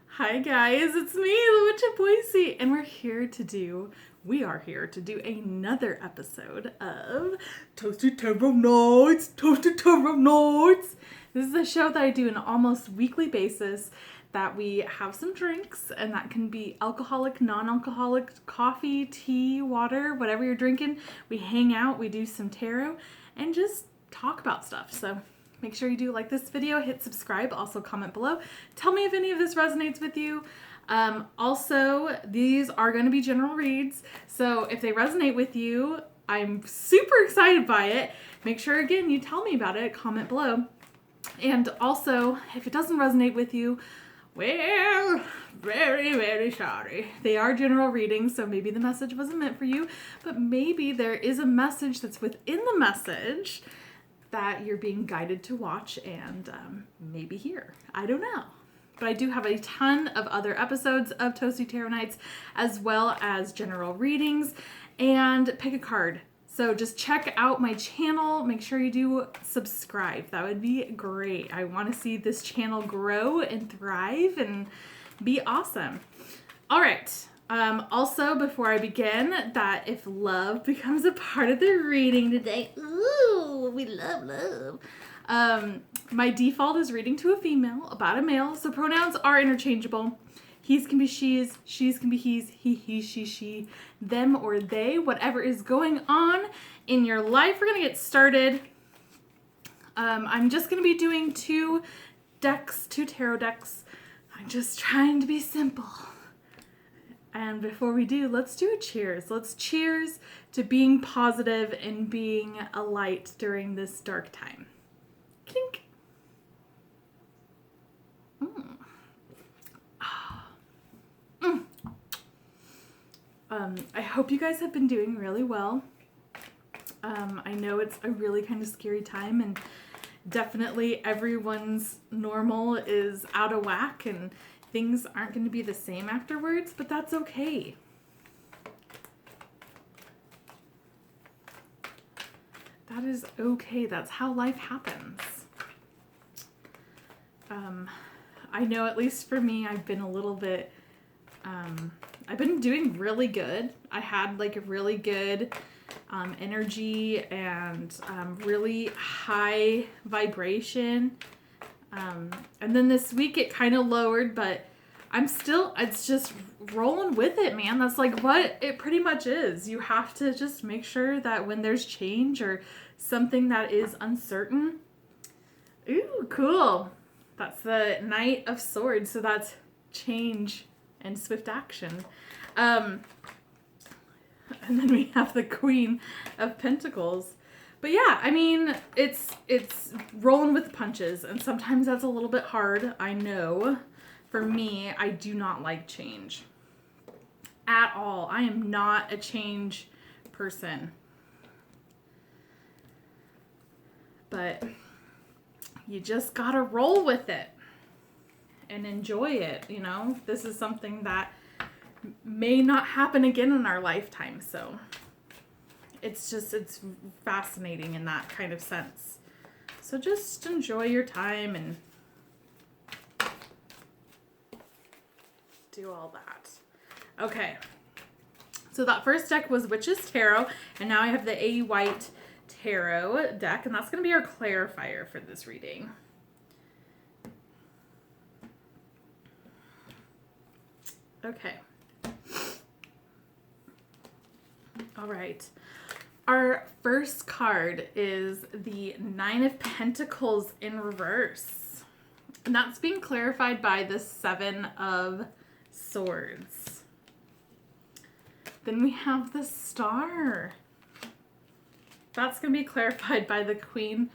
Hi guys, it's me, the Witch of Boise, and we are here to do another episode of Toasty Tarot Nights, Toasty Tarot Nights. This is a show that I do on an almost weekly basis that we have some drinks, and that can be alcoholic, non-alcoholic, coffee, tea, water, whatever you're drinking. We hang out, we do some tarot, and just talk about stuff. So make sure you do like this video, hit subscribe, also comment below. Tell me if any of this resonates with you. Also, these are going to be general reads, so if they resonate with you, I'm super excited by it. Make sure, again, you tell me about it, comment below. And also, if it doesn't resonate with you, well, very, very sorry. They are general readings, so maybe the message wasn't meant for you, but maybe there is a message that's within the message that you're being guided to watch and maybe hear. I don't know. But I do have a ton of other episodes of Toasty Tarot Nights, as well as general readings, and pick a card. So just check out my channel. Make sure you do subscribe. That would be great. I want to see this channel grow and thrive and be awesome. All right. Also, before I begin, that if love becomes a part of the reading today, ooh, we love love. My default is reading to a female about a male, so pronouns are interchangeable. He's can be she's can be he's, he, she, them or they, whatever is going on in your life. We're gonna get started. I'm just gonna be doing two tarot decks. I'm just trying to be simple. And before we do, let's do a cheers. Let's cheers to being positive and being a light during this dark time. Clink. I hope you guys have been doing really well. I know it's a really kind of scary time, and definitely everyone's normal is out of whack and things aren't going to be the same afterwards, but that's okay. That is okay. That's how life happens. I know, at least for me, I've been a little bit, I've been doing really good. I had like a really good energy and really high vibration. And then this week it kind of lowered, but it's just rolling with it, man. That's like what it pretty much is. You have to just make sure that when there's change or something that is uncertain. Ooh, cool. That's the Knight of Swords, so that's change and swift action. And then we have the Queen of Pentacles. But yeah, I mean, it's rolling with punches, and sometimes that's a little bit hard, I know. For me, I do not like change at all. I am not a change person. But you just gotta roll with it and enjoy it, you know? This is something that may not happen again in our lifetime, so it's fascinating in that kind of sense. So just enjoy your time and do all that. Okay. So that first deck was Witch's Tarot, and now I have the A. Waite Tarot deck, and that's going to be our clarifier for this reading. Okay. All right. Our first card is the Nine of Pentacles in reverse. And that's being clarified by the Seven of Swords. Then we have the Star. That's going to be clarified by the Queen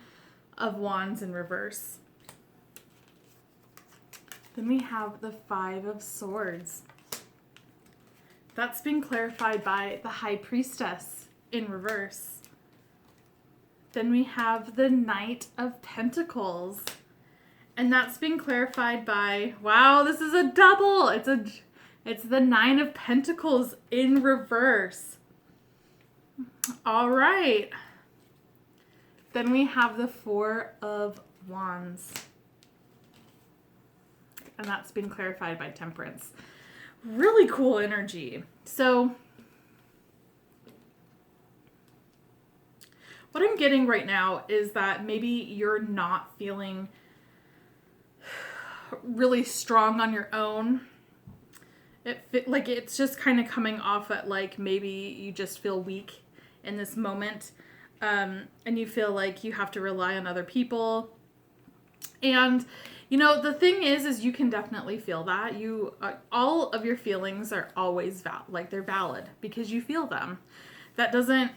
of Wands in reverse. Then we have the Five of Swords. That's being clarified by the High Priestess in reverse. Then we have the Knight of Pentacles. And that's being clarified by, wow, this is a double. It's the Nine of Pentacles in reverse. All right. Then we have the Four of Wands. and that's been clarified by Temperance. Really cool energy. So what I'm getting right now is that maybe you're not feeling really strong on your own. It's just kind of coming off at like maybe you just feel weak in this moment, and you feel like you have to rely on other people. And the thing is you can definitely feel that. All of your feelings are always they're valid because you feel them. That doesn't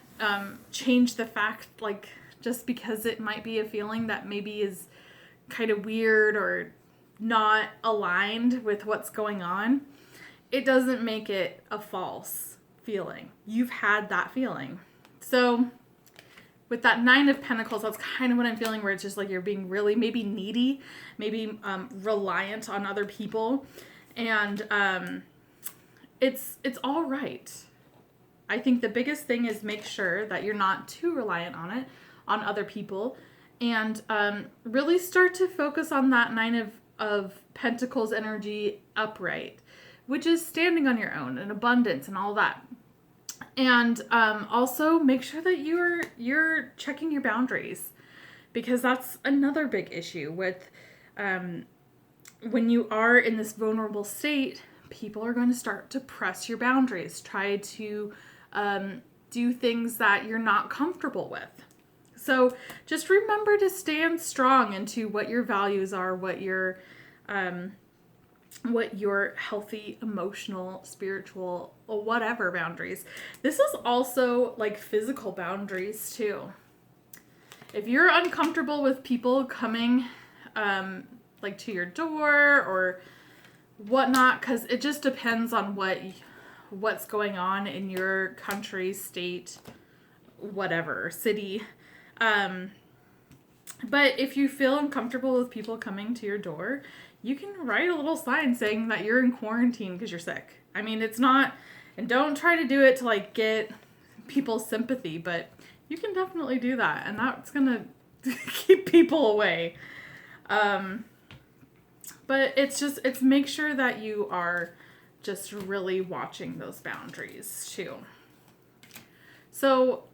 change the fact, like, just because it might be a feeling that maybe is kind of weird or not aligned with what's going on, it doesn't make it a false feeling. You've had that feeling. So with that 9 of Pentacles, that's kind of what I'm feeling, where it's just like you're being really maybe needy, maybe reliant on other people. And it's all right. I think the biggest thing is make sure that you're not too reliant on other people, and really start to focus on that 9 of Pentacles energy upright, which is standing on your own and abundance and all that. And also make sure that you're checking your boundaries, because that's another big issue with when you are in this vulnerable state. People are going to start to press your boundaries, try to do things that you're not comfortable with. So just remember to stand strong into what your values are, what your healthy, emotional, spiritual, or whatever boundaries. This is also like physical boundaries too. If you're uncomfortable with people coming like to your door or whatnot, because it just depends on what's going on in your country, state, whatever, city. But if you feel uncomfortable with people coming to your door, you can write a little sign saying that you're in quarantine because you're sick. I mean, it's not, and don't try to do it to like get people's sympathy, but you can definitely do that, and that's gonna keep people away. But it's make sure that you are just really watching those boundaries too. So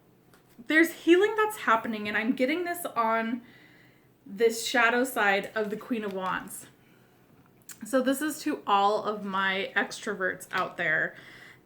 there's healing that's happening, and I'm getting this on this shadow side of the Queen of Wands. So this is to all of my extroverts out there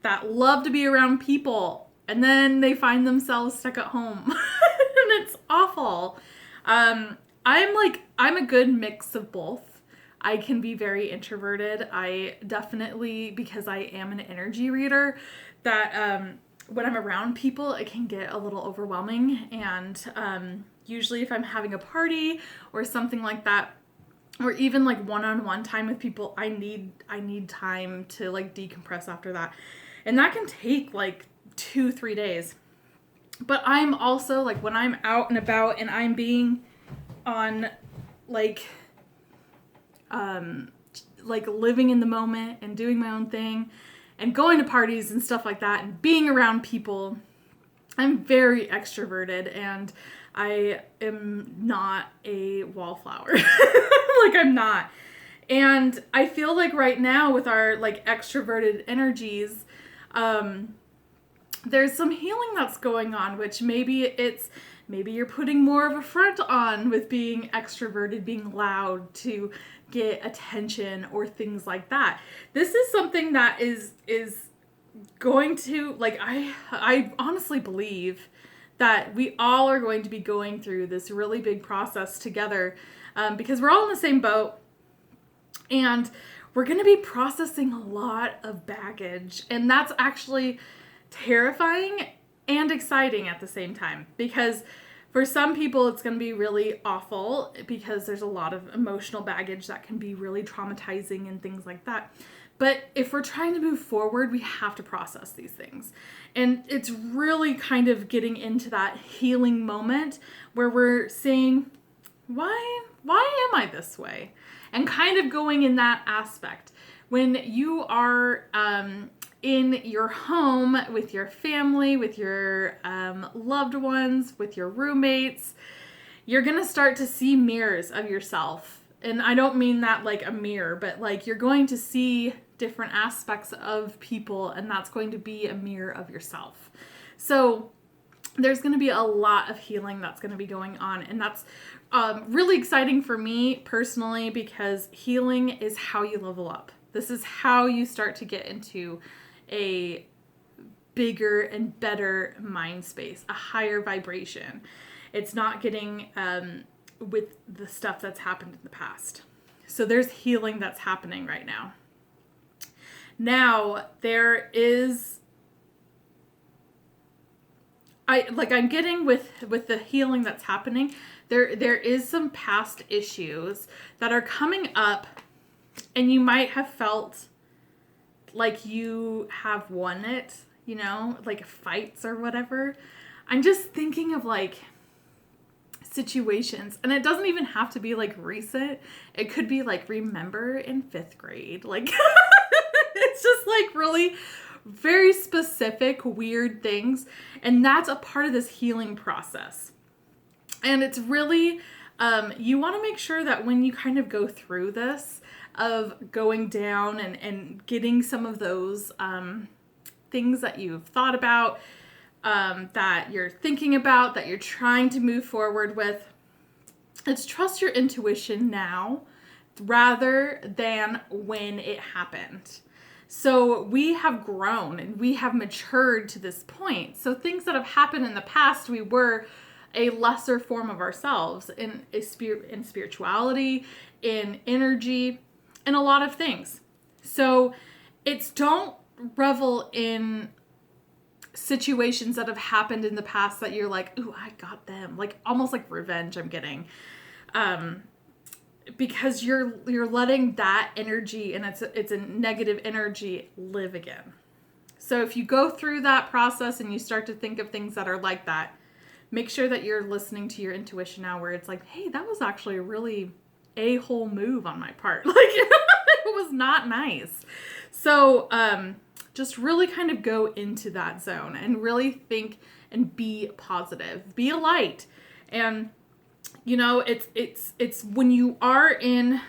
that love to be around people, and then they find themselves stuck at home and it's awful. I'm a good mix of both. I can be very introverted. I definitely, because I am an energy reader, that when I'm around people, it can get a little overwhelming. And usually if I'm having a party or something like that, or even like one-on-one time with people, I need time to like decompress after that. And that can take like 2-3 days. But I'm also like, when I'm out and about and I'm being on like living in the moment and doing my own thing and going to parties and stuff like that and being around people, I'm very extroverted, and I am not a wallflower. Like, I'm not. And I feel like right now with our like extroverted energies, there's some healing that's going on, which maybe you're putting more of a front on with being extroverted, being loud to get attention or things like that. This is something that is going to, like, I honestly believe that we all are going to be going through this really big process together, because we're all in the same boat, and we're going to be processing a lot of baggage, and that's actually terrifying and exciting at the same time, because for some people it's going to be really awful because there's a lot of emotional baggage that can be really traumatizing and things like that. But if we're trying to move forward, we have to process these things. And it's really kind of getting into that healing moment where we're saying, why am I this way? And kind of going in that aspect. When you are in your home with your family, with your loved ones, with your roommates, you're going to start to see mirrors of yourself And I don't mean that like a mirror, but like you're going to see different aspects of people, and that's going to be a mirror of yourself. So there's going to be a lot of healing that's going to be going on, and that's really exciting for me personally, because healing is how you level up. This is how you start to get into a bigger and better mind space, a higher vibration. It's not getting with the stuff that's happened in the past. So there's healing that's happening right now. Now there is, I'm getting with the healing that's happening, there is some past issues that are coming up, and you might have felt like you have won it, like fights or whatever. I'm just thinking of like situations, and it doesn't even have to be like recent. It could be like, remember in 5th grade, like it's just like really very specific, weird things. And that's a part of this healing process. And it's really, you want to make sure that when you kind of go through this, of going down and getting some of those things that you've thought about, that you're thinking about, that you're trying to move forward with, it's trust your intuition now rather than when it happened. So we have grown and we have matured to this point. So things that have happened in the past, we were a lesser form of ourselves in spirituality, in energy, in a lot of things. So it's, don't revel in situations that have happened in the past that you're like, ooh, I got them. Like almost like revenge I'm getting. Because you're letting that energy, and it's a negative energy, live again. So if you go through that process and you start to think of things that are like that, make sure that you're listening to your intuition now, where it's like, hey, that was actually a really a-hole move on my part. Like it was not nice. So just really kind of go into that zone and really think and be positive, be a light. And it's when you are in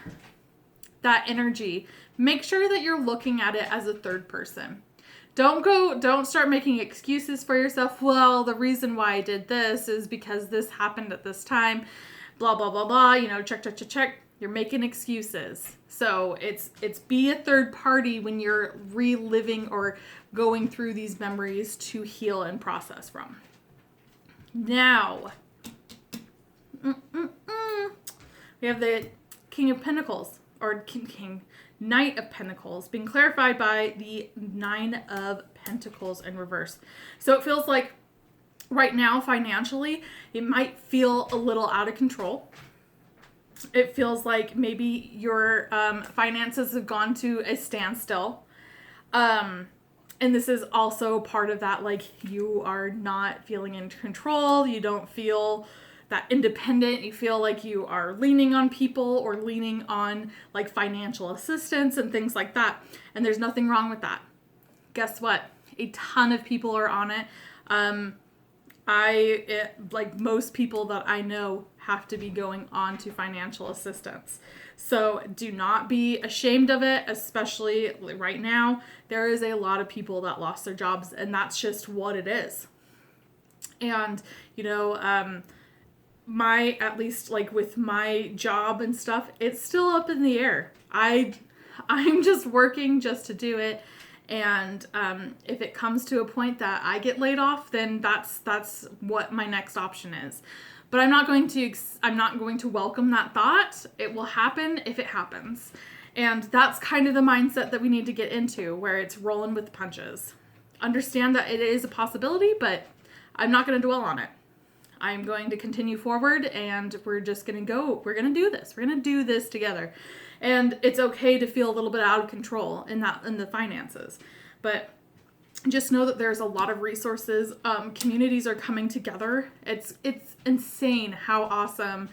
that energy, make sure that you're looking at it as a third person. Don't start making excuses for yourself. Well, the reason why I did this is because this happened at this time, blah, blah, blah, blah, check. You're making excuses. So it's be a third party when you're reliving or going through these memories to heal and process from. Now, we have the King of Pentacles, or Knight of Pentacles, being clarified by the 9 of Pentacles in reverse. So it feels like right now, financially, it might feel a little out of control. It feels like maybe your finances have gone to a standstill. And this is also part of that, like you are not feeling in control. You don't feel that independent. You feel like you are leaning on people or leaning on like financial assistance and things like that. And there's nothing wrong with that. Guess what? A ton of people are on it. Like most people that I know have to be going on to financial assistance. So do not be ashamed of it, especially right now. There is a lot of people that lost their jobs, and that's just what it is. And, at least like with my job and stuff, it's still up in the air. I'm just working just to do it. And if it comes to a point that I get laid off, then that's what my next option is. But I'm not going to welcome that thought. It will happen if it happens. And that's kind of the mindset that we need to get into, where it's rolling with the punches. Understand that it is a possibility, but I'm not going to dwell on it. I'm going to continue forward, and we're just going to go. We're going to do this. We're going to do this together. And it's okay to feel a little bit out of control in the finances. But just know that there's a lot of resources. Communities are coming together. It's insane how awesome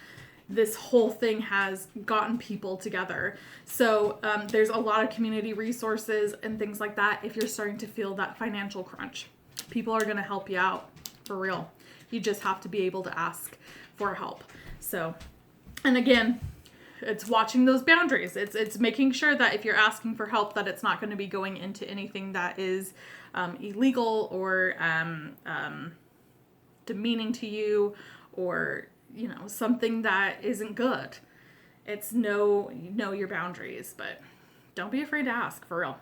this whole thing has gotten people together. So there's a lot of community resources and things like that if you're starting to feel that financial crunch. People are going to help you out, for real. You just have to be able to ask for help. So, and again, it's watching those boundaries. It's making sure that if you're asking for help, that it's not going to be going into anything that is illegal or demeaning to you, or something that isn't good. It's know your boundaries, but don't be afraid to ask, for real.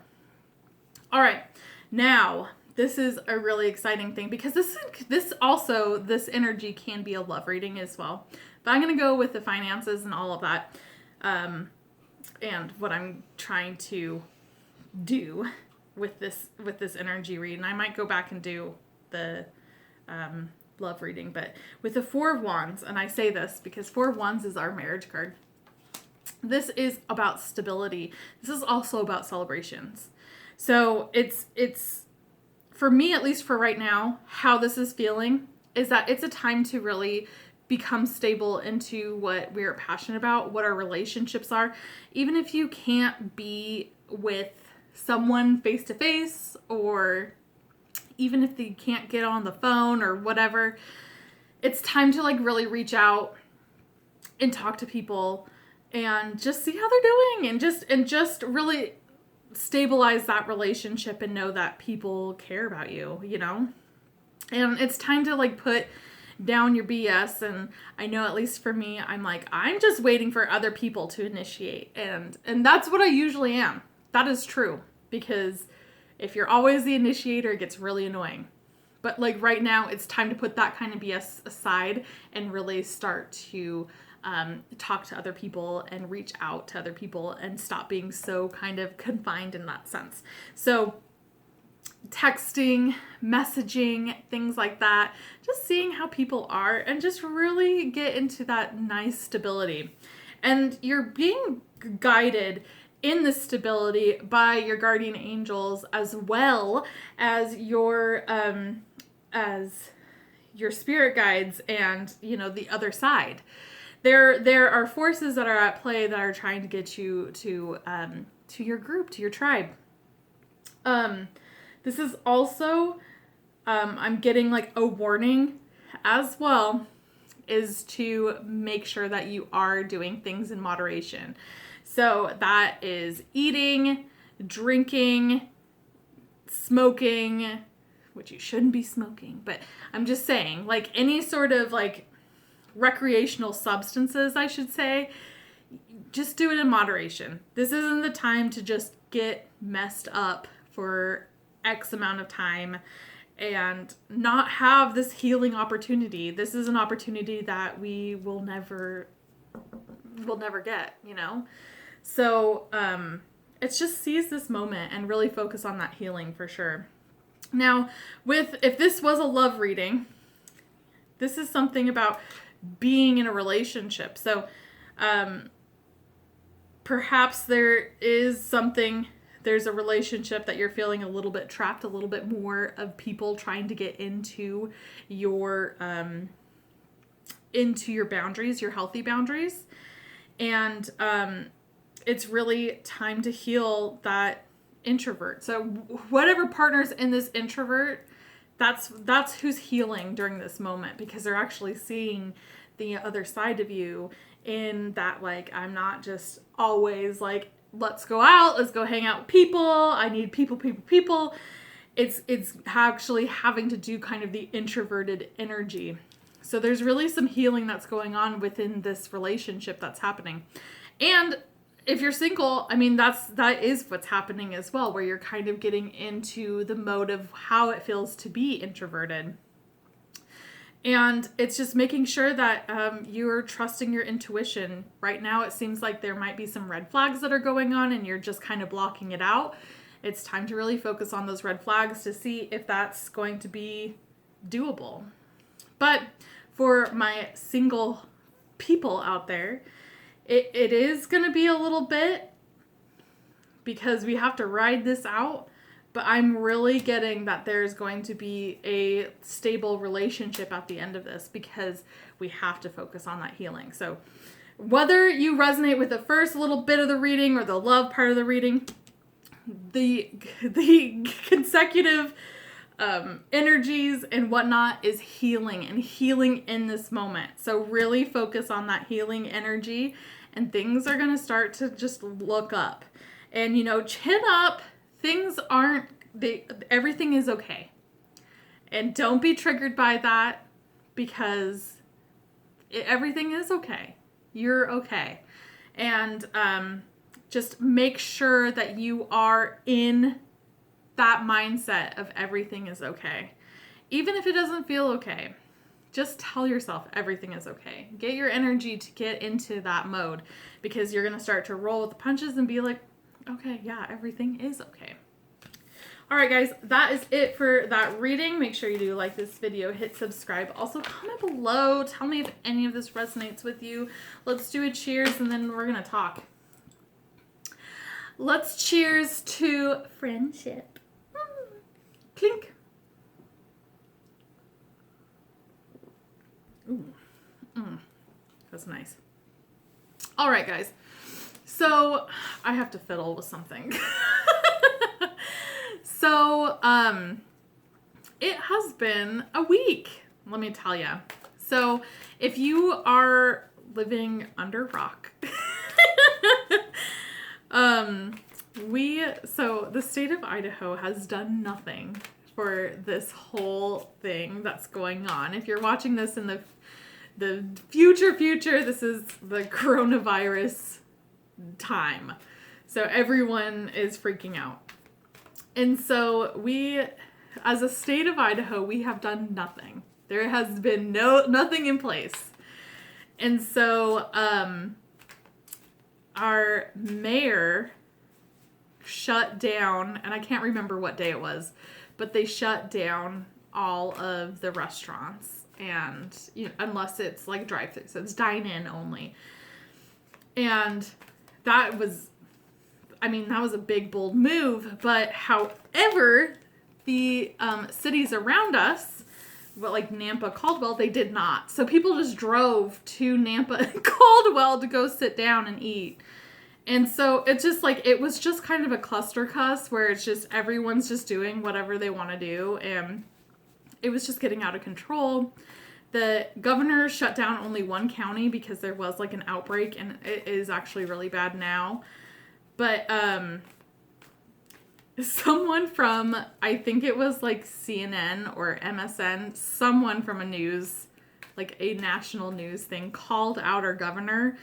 All right, now this is a really exciting thing, because this energy can be a love reading as well. But I'm going to go with the finances and all of that, and what I'm trying to do with this energy read. And I might go back and do the love reading, but with the Four of Wands, and I say this because Four of Wands is our marriage card. This is about stability. This is also about celebrations. So it's for me, at least for right now, how this is feeling is that it's a time to really become stable into what we're passionate about, what our relationships are. Even if you can't be with someone face to face, or even if you can't get on the phone or whatever, it's time to like really reach out and talk to people and just see how they're doing, and just really stabilize that relationship and know that people care about you, And it's time to like put down your BS. And I know, at least for me, I'm just waiting for other people to initiate. And that's what I usually am. That is true, because if you're always the initiator, it gets really annoying. But like right now, it's time to put that kind of BS aside and really start to talk to other people and reach out to other people and stop being so kind of confined in that sense. So texting, messaging, things like that, just seeing how people are and just really get into that nice stability. And you're being guided in this stability by your guardian angels, as well as your spirit guides and, the other side. There are forces that are at play that are trying to get you to your group, to your tribe. This is also, I'm getting like a warning as well, is to make sure that you are doing things in moderation. So that is eating, drinking, smoking, which you shouldn't be smoking, but I'm just saying, like any sort of like recreational substances, I should say, just do it in moderation. This isn't the time to just get messed up for X amount of time and not have this healing opportunity. This is an opportunity that we will never get, So it's just seize this moment and really focus on that healing for sure. Now, if this was a love reading, this is something about being in a relationship. So perhaps there's a relationship that you're feeling a little bit trapped, a little bit more of people trying to get into your boundaries, your healthy boundaries. And it's really time to heal that introvert. So whatever partner's in this introvert, that's who's healing during this moment, because they're actually seeing the other side of you in that, like, I'm not just always like, let's go out, let's go hang out with people, I need people. It's actually having to do kind of the introverted energy. So there's really some healing that's going on within this relationship that's happening. And if you're single, I mean, that is what's happening as well, where you're kind of getting into the mode of how it feels to be introverted. And it's just making sure that you're trusting your intuition. Right now, it seems like there might be some red flags that are going on and you're just kind of blocking it out. It's time to really focus on those red flags to see if that's going to be doable. But for my single people out there, it is going to be a little bit, because we have to ride this out. But I'm really getting that there's going to be a stable relationship at the end of this, because we have to focus on that healing. So whether you resonate with the first little bit of the reading or the love part of the reading, the consecutive energies and whatnot is healing, and healing in this moment. So really focus on that healing energy and things are going to start to just look up. And, chin up. Things aren't, everything is okay. And don't be triggered by that, because everything is okay. You're okay. And just make sure that you are in that mindset of everything is okay. Even if it doesn't feel okay, just tell yourself everything is okay. Get your energy to get into that mode, because you're going to start to roll with the punches and be like, okay, yeah, everything is okay. All right, guys, that is it for that reading. Make sure you do like this video, hit subscribe. Also, comment below. Tell me if any of this resonates with you. Let's do a cheers, and then we're going to talk. Let's cheers to friendship. Clink. Ooh. That's nice. All right, guys. So I have to fiddle with something. So, it has been a week, let me tell you. So if you are living under a rock, so the state of Idaho has done nothing for this whole thing that's going on. If you're watching this in the future, this is the coronavirus time. So everyone is freaking out. And so we, as a state of Idaho, we have done nothing. There has been nothing in place. And so our mayor shut down, and I can't remember what day it was, but they shut down all of the restaurants, and unless it's like drive-through, so it's dine-in only. And that was a big, bold move. But however, the cities around us, like Nampa, Caldwell, they did not. So people just drove to Nampa and Caldwell to go sit down and eat. And so it's just like, it was just kind of a cluster cuss where it's just everyone's just doing whatever they want to do. And it was just getting out of control. The governor shut down only one county because there was like an outbreak, and it is actually really bad now. But someone from, I think it was like CNN or MSN, someone from a news, like a national news thing, called out our governor.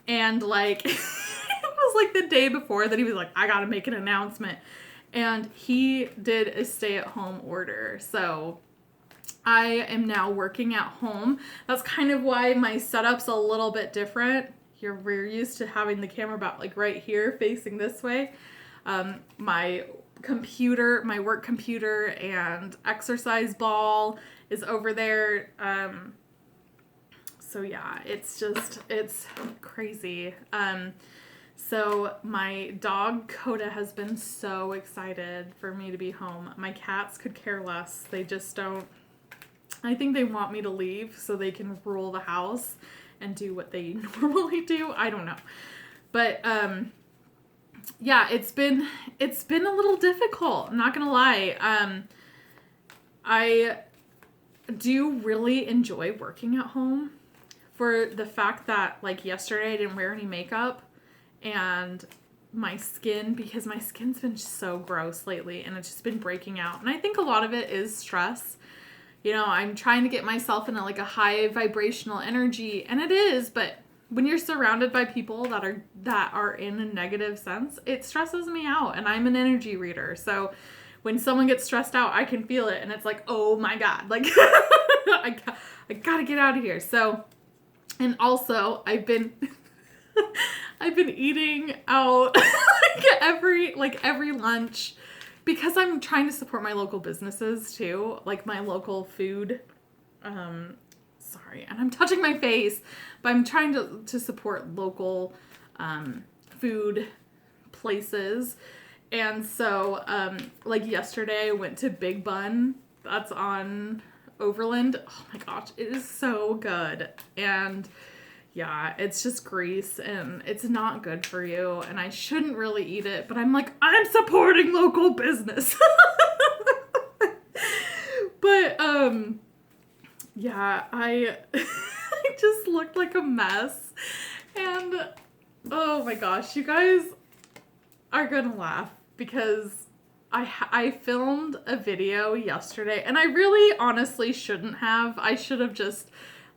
And like, it was like the day before that he was like, I gotta make an announcement. And he did a stay-at-home order. So I am now working at home. That's kind of why my setup's a little bit different. We're used to having the camera about like right here facing this way. My computer, my work computer and exercise ball is over there. So yeah, it's crazy. So my dog Coda has been so excited for me to be home. My cats could care less. They just don't. I think they want me to leave so they can rule the house and do what they normally do. I don't know. But yeah, it's been a little difficult. I'm not gonna lie. I do really enjoy working at home for the fact that like yesterday I didn't wear any makeup, and my skin, because my skin's been so gross lately and it's just been breaking out. And I think a lot of it is stress. I'm trying to get myself in a high vibrational energy, and it is, but when you're surrounded by people that are in a negative sense, it stresses me out, and I'm an energy reader. So when someone gets stressed out, I can feel it, and it's like, oh my God, like I gotta get out of here. So, and also I've been eating out every lunch, because I'm trying to support my local businesses too, like my local food. Sorry, and I'm touching my face, but I'm trying to support local food places. And so, like yesterday, I went to Big Bun. That's on Overland. Oh my gosh, it is so good. And yeah, it's just grease, and it's not good for you, and I shouldn't really eat it, but I'm like, I'm supporting local business. But, yeah, I just looked like a mess, and Oh my gosh, you guys are gonna laugh because I filmed a video yesterday and I really honestly shouldn't have. I should have just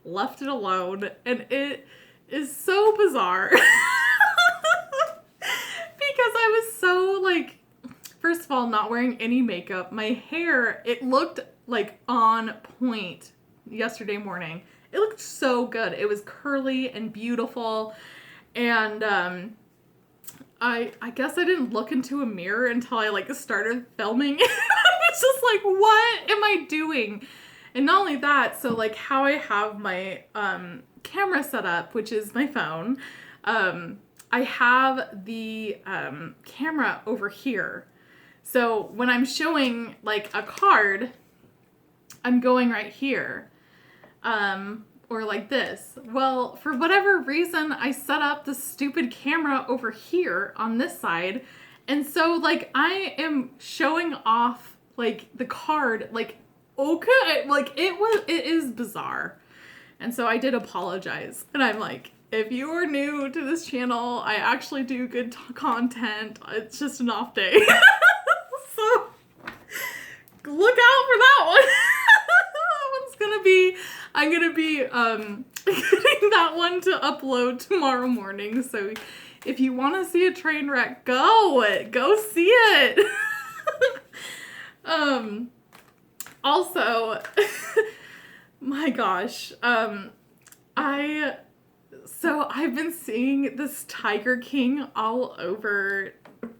left it alone, and it is so bizarre. Because I was so like, first of all, not wearing any makeup. My hair, it looked like on point yesterday morning. It looked so good. It was curly and beautiful. And I guess I didn't look into a mirror until I like started filming. I was just like, what am I doing? And not only that, so like how I have my camera set up, which is my phone, I have the camera over here. So when I'm showing like a card, I'm going right here. Or like this. Well, for whatever reason, I set up the stupid camera over here on this side. And so like I am showing off like the card, like, okay, like it is bizarre. And so I did apologize. And I'm like, if you are new to this channel, I actually do good content. It's just an off day. So look out for that one. That one's gonna be, I'm gonna be getting that one to upload tomorrow morning. So if you want to see a train wreck, go see it. Also, my gosh, I've been seeing this Tiger King all over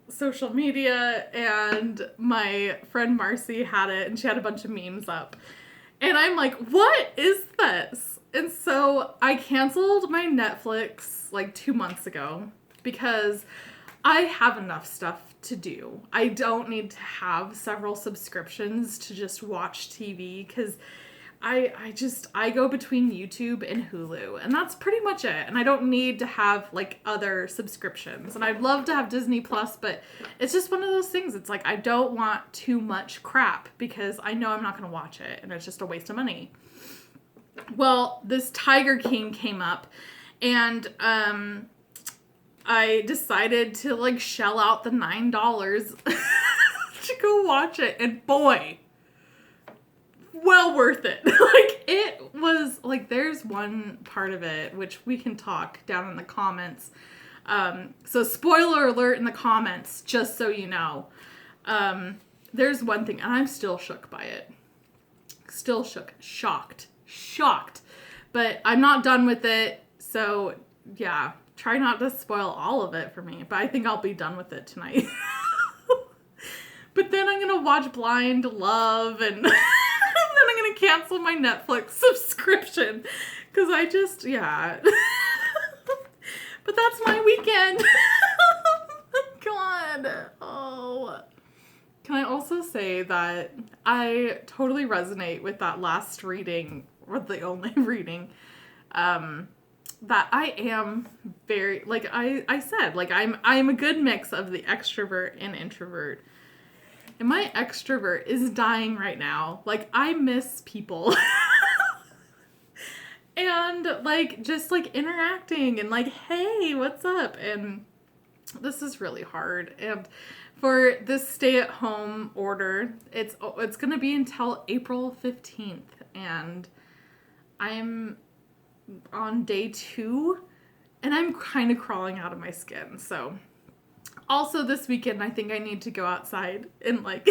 social media, and my friend Marcy had it, and she had a bunch of memes up. And I'm like, what is this? And so I canceled my Netflix like 2 months ago because I have enough stuff to do. I don't need to have several subscriptions to just watch TV, because I go between YouTube and Hulu, and that's pretty much it. And I don't need to have like other subscriptions. And I'd love to have Disney Plus, but it's just one of those things. It's like, I don't want too much crap because I know I'm not going to watch it, and it's just a waste of money. Well, this Tiger King came up, and I decided to like shell out the $9 to go watch it, and boy, well worth it. Like, it was like, there's one part of it which we can talk down in the comments. So spoiler alert in the comments, just so you know. There's one thing, and I'm still shook by it. Still shocked. But I'm not done with it. So yeah, try not to spoil all of it for me, but I think I'll be done with it tonight. But then I'm gonna watch Blind Love, and then I'm gonna cancel my Netflix subscription, because yeah. But that's my weekend. God. Oh. Can I also say that I totally resonate with that last reading, or the only reading, that I am very, like I said, like I'm a good mix of the extrovert and introvert. And my extrovert is dying right now. Like, I miss people. And like, just like interacting and like, hey, what's up? And this is really hard. And for this stay-at-home order, it's going to be until April 15th. And I'm on day 2, and I'm kind of crawling out of my skin. So also this weekend, I think I need to go outside and like,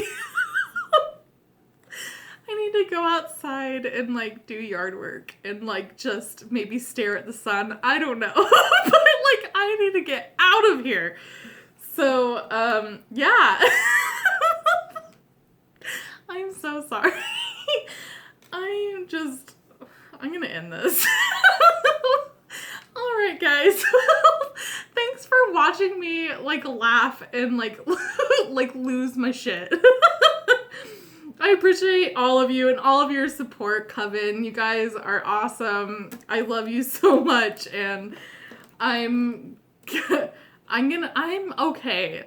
I need to go outside and like do yard work and like just maybe stare at the sun. I don't know. But like, I need to get out of here. So, yeah. I'm so sorry. I'm gonna end this. Alright, guys. Thanks for watching me like laugh and like like lose my shit. I appreciate all of you and all of your support, Coven. You guys are awesome. I love you so much, and I'm okay.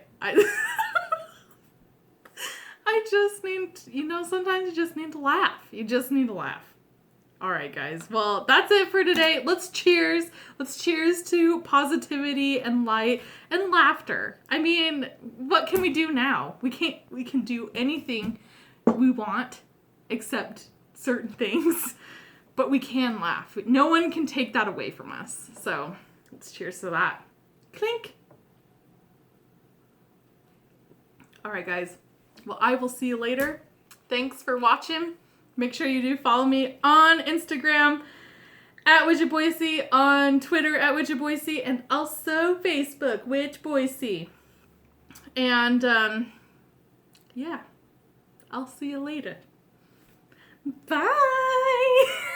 I just need, sometimes you just need to laugh. You just need to laugh. All right, guys. Well, that's it for today. Let's cheers. Let's cheers to positivity and light and laughter. I mean, what can we do now? We can do anything we want except certain things, but we can laugh. No one can take that away from us. So let's cheers to that. Clink. All right, guys. Well, I will see you later. Thanks for watching. Make sure you do follow me on Instagram at Widget Boise, on Twitter at Widget Boise, and also Facebook, Widget Boise. And yeah, I'll see you later. Bye.